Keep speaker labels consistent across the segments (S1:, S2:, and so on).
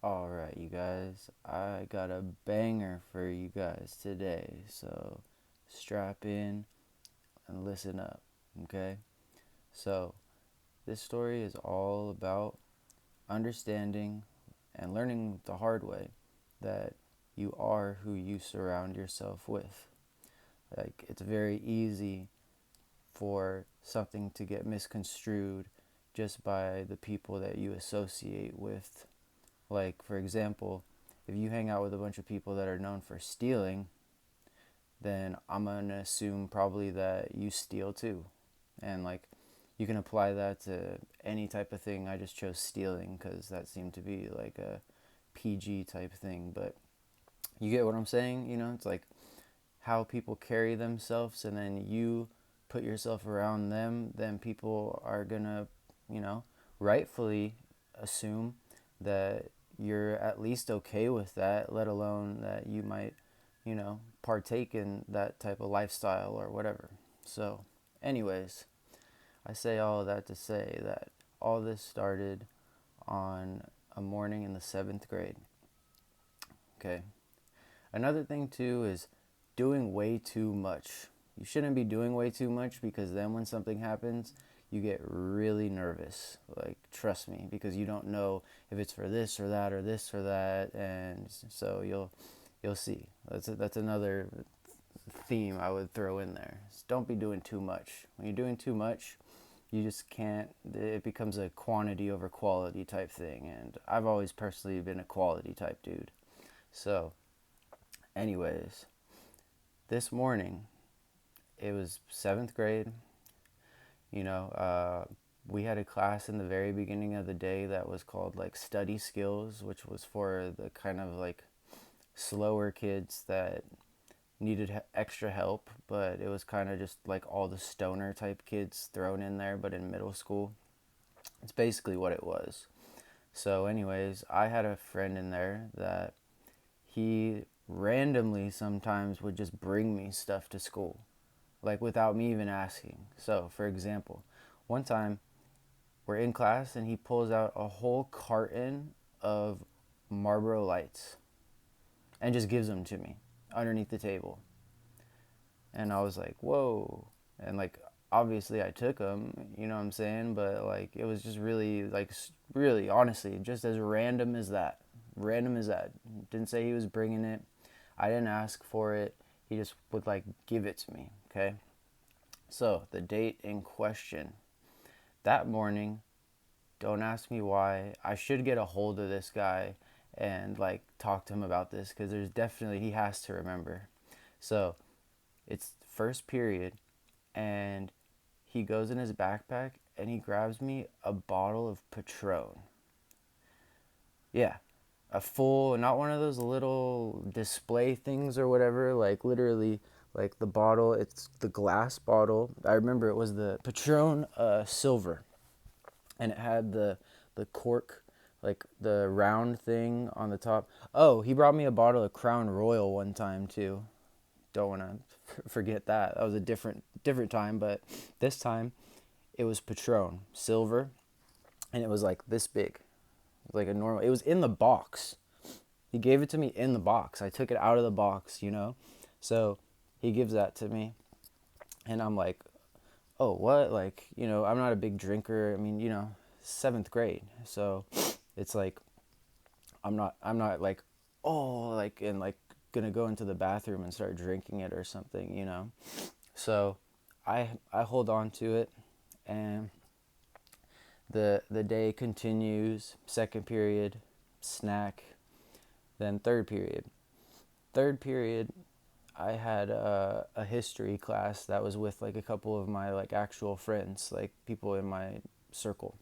S1: Alright, you guys, I got a banger for you guys today, so strap in and listen up, okay? So, this story is all about understanding and learning the hard way that you are who you surround yourself with. Like, it's very easy for something to get misconstrued just by the people that you associate with. Like, for example, if you hang out with a bunch of people that are known for stealing, then I'm going to assume probably that you steal too. And, like, you can apply that to any type of thing. I just chose stealing because that seemed to be like a PG type thing. But you get what I'm saying? It's like how people carry themselves, and then you put yourself around them, then people are going to, you know, rightfully assume that you're at least okay with that, let alone that you might, partake in that type of lifestyle or whatever. So, anyways, I say all of that to say that all this started on a morning in the seventh grade. Okay. Another thing, too, is doing way too much. You shouldn't be doing way too much because then when something happens, you get really nervous. Like, trust me, because you don't know if it's for this or that or this or that, and so you'll see. That's another theme I would throw in there. Just don't be doing too much. When you're doing too much, you just can't. It becomes a quantity over quality type thing, and I've always personally been a quality type dude. So, anyways, this morning it was seventh grade. You know, we had a class in the very beginning of the day that was called like study skills, which was for the kind of like slower kids that needed extra help, but it was kind of just like all the stoner type kids thrown in there, but in middle school. It's basically what it was. So, anyways, I had a friend in there that he randomly sometimes would just bring me stuff to school, like without me even asking. So, for example, one time we're in class and he pulls out a whole carton of Marlboro Lights and just gives them to me underneath the table. And I was like, whoa. And like, obviously I took them, you know what I'm saying? But like, it was just really, like, really, honestly, just as random as that. Random as that. Didn't say he was bringing it. I didn't ask for it. He just would like give it to me, okay? So, the date in question. That morning, don't ask me why. I should get a hold of this guy and like talk to him about this because there's definitely, he has to remember. So, it's first period, and he goes in his backpack and he grabs me a bottle of Patron. Yeah, a full, not one of those little display things or whatever, like literally like the bottle, it's the glass bottle. I remember it was the Patron silver, and it had the cork, like the round thing on the top. Oh, he brought me a bottle of Crown Royal one time too. Don't want to forget that. That was a different time, but this time it was Patron silver, and it was like this big, like a normal. It was in the box. He gave it to me in the box. I took it out of the box, you know. So he gives that to me, and I'm like, oh, what? Like, I'm not a big drinker. I mean, seventh grade, so it's like I'm not like, oh, like, and like gonna go into the bathroom and start drinking it or something. So I hold on to it, and the day continues. Second period, snack, then third period. Third period, I had a history class that was with like a couple of my like actual friends, like people in my circle.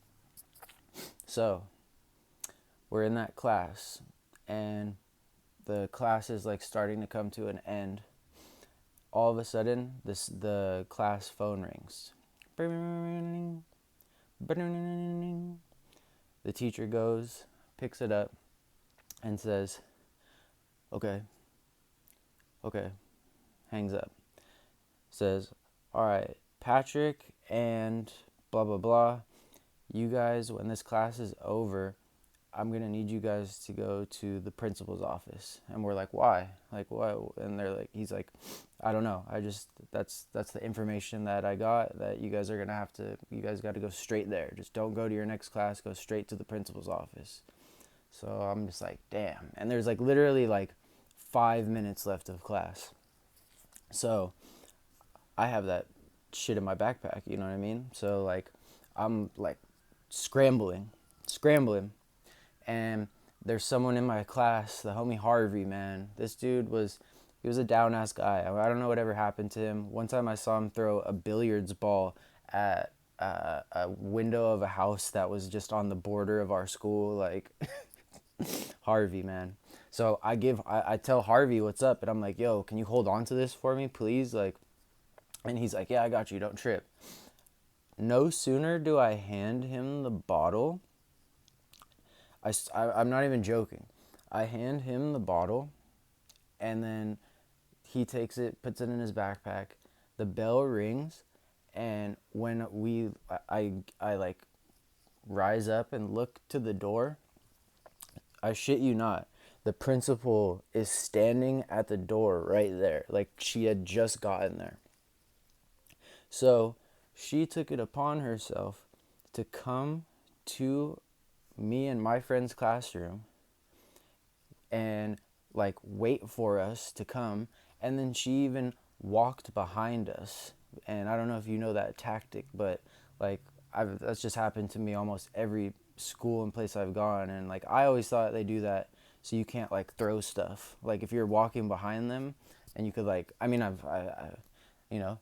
S1: So we're in that class, and the class is like starting to come to an end. All of a sudden, the class phone rings. The teacher goes, picks it up, and says, "Okay, okay," hangs up. Says, "All right, Patrick and blah blah blah. You guys, when this class is over, I'm gonna need you guys to go to the principal's office. And we're like, why? Like, why? And he's like, I don't know. That's the information that I got, that you guys got to go straight there. Just don't go to your next class. Go straight to the principal's office. So I'm just like, damn. And there's like literally like 5 minutes left of class. So I have that shit in my backpack, you know what I mean? So like I'm like scrambling, and there's someone in my class, the homie Harvey, man. This dude he was a down ass guy. I don't know whatever happened to him. One time I saw him throw a billiards ball at a window of a house that was just on the border of our school. Like, Harvey, man. So I tell Harvey what's up, and I'm like, yo, can you hold on to this for me, please? Like, and he's like, yeah, I got you. Don't trip. No sooner do I hand him the bottle, I'm not even joking. I hand him the bottle, and then he takes it, puts it in his backpack. The bell rings, and when I like rise up and look to the door, I shit you not, the principal is standing at the door right there. Like, she had just gotten there. So she took it upon herself to come to me and my friend's classroom and like wait for us to come, and then she even walked behind us. And I don't know if you know that tactic, but like that's just happened to me almost every school and place I've gone. And like I always thought they do that so you can't like throw stuff, like if you're walking behind them. And you could like, I mean,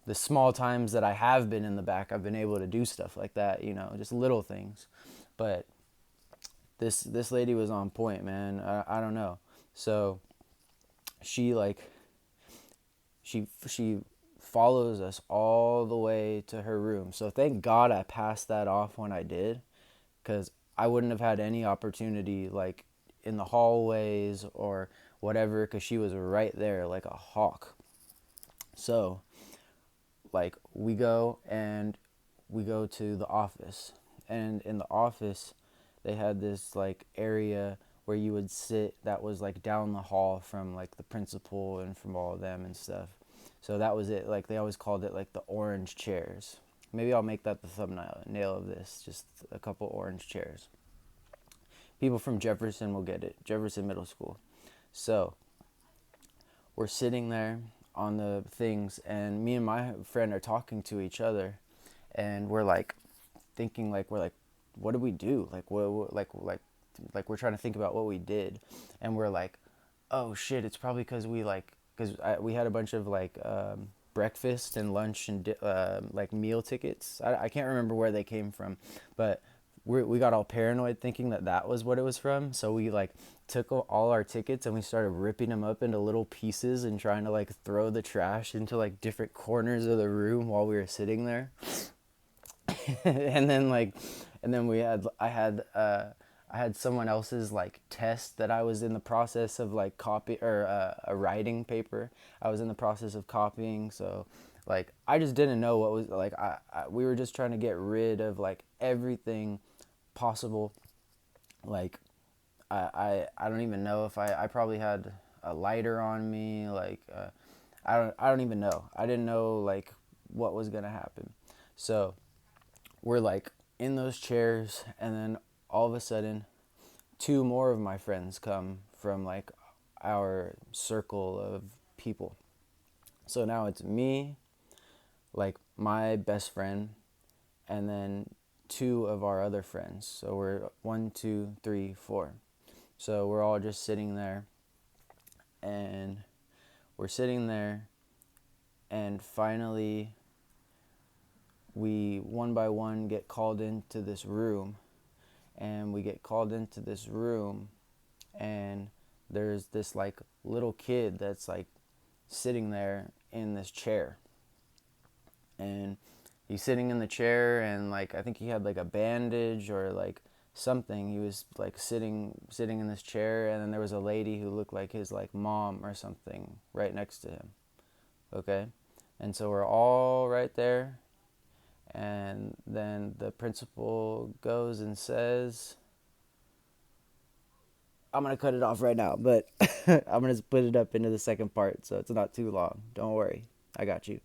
S1: the small times that I have been in the back, I've been able to do stuff like that, just little things. But this lady was on point, man. I don't know. So she like she follows us all the way to her room. So thank God I passed that off when I did, because I wouldn't have had any opportunity like in the hallways or whatever, because she was right there like a hawk. So like we go to the office, and in the office they had this like area where you would sit that was like down the hall from like the principal and from all of them and stuff. So that was it. Like they always called it like the orange chairs. Maybe I'll make that the thumbnail nail of this, just a couple orange chairs. People from Jefferson will get it. Jefferson Middle School. So we're sitting there on the things, and me and my friend are talking to each other, and we're like thinking, like, we're like, what did we do? Like, what like we're trying to think about what we did, and we're like, oh shit, it's probably because we had a bunch of like breakfast and lunch and like meal tickets. I can't remember where they came from, but we got all paranoid thinking that was what it was from. So we like took all our tickets and we started ripping them up into little pieces and trying to like throw the trash into like different corners of the room while we were sitting there. and then like and then I had someone else's like test that I was in the process of like copy, or a writing paper I was in the process of copying. So like I just didn't know what was like we were just trying to get rid of like everything possible. Like I don't even know if I probably had a lighter on me. Like I don't even know. I didn't know like what was gonna happen. So we're like in those chairs, and then all of a sudden two more of my friends come from like our circle of people. So now it's me, like my best friend, and then two of our other friends. So we're 1, 2, 3, 4. So we're all just sitting there, and we're sitting there, and finally we one by one get called into this room. And we get called into this room, and there's this like little kid that's like sitting there in this chair. And he's sitting in the chair, and like I think he had like a bandage or like something. He was like sitting in this chair, and then there was a lady who looked like his like mom or something right next to him. Okay? And so we're all right there. And then the principal goes and says, I'm gonna cut it off right now, but I'm gonna split it up into the second part so it's not too long. Don't worry, I got you.